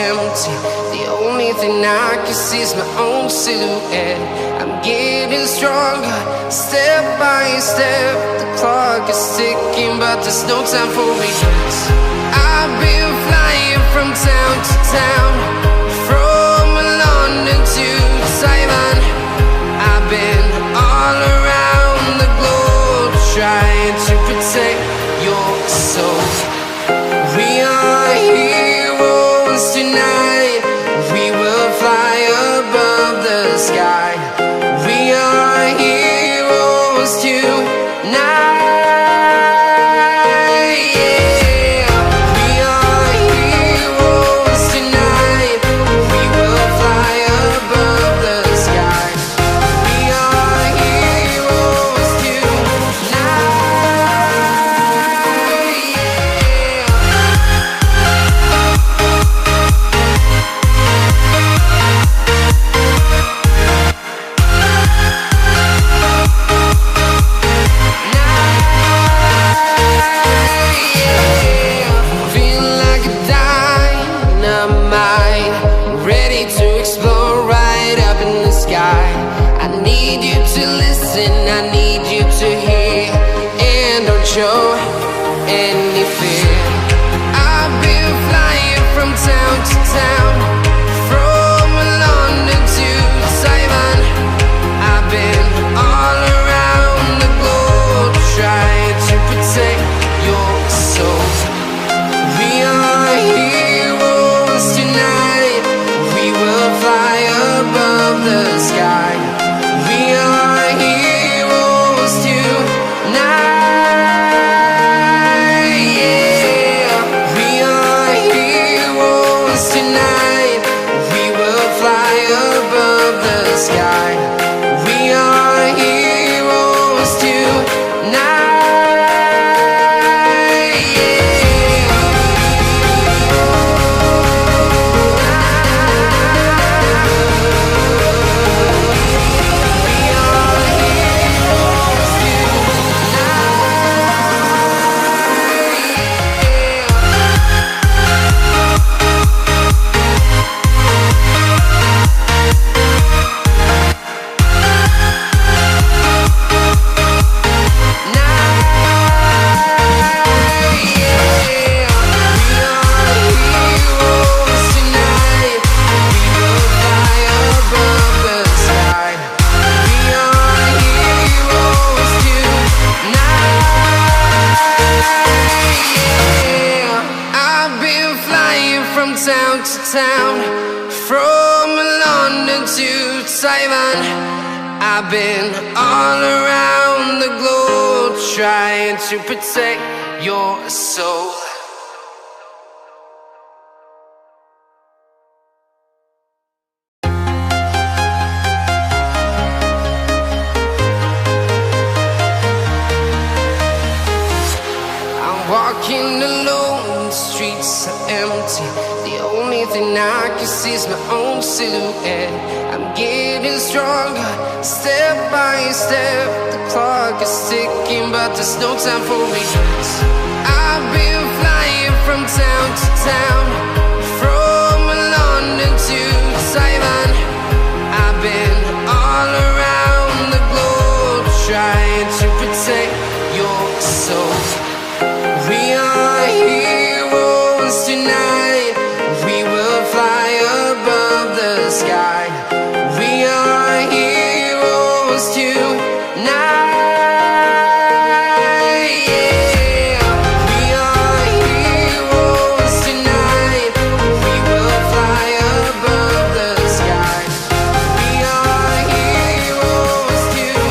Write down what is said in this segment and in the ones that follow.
empty. The only thing I can see is my own silhouette. I'm getting stronger, step by step. The clock is ticking, but there's no time for regrets. I've been flying from town to town, from London to Taiwan. I've been all around the globe, trying to protect your soul. We are heroes tonight. We will fly above the sky. We are heroes tonight. Show any fear. I've been flying from town to town, from London to Taiwan. I've been all around the globe, trying to protect your soul. We are heroes tonight. We will fly above the sky. We are heroes tonight. Town to town, from London to Taiwan. I've been all around the globe, trying to protect your soul. I'm walking alone, the streets are empty. The only thing I can see is my own silhouette. I'm getting stronger, step by step. The clock is ticking, but there's no time for regrets. I've been flying from town to town, from London to Taiwan. I've been all around the globe, trying to protect your soul. We are heroes tonight. We will fly above the sky. We are heroes tonight. We are heroes tonight. We will fly above the sky. We are heroes tonight.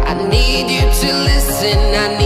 I need you to listen.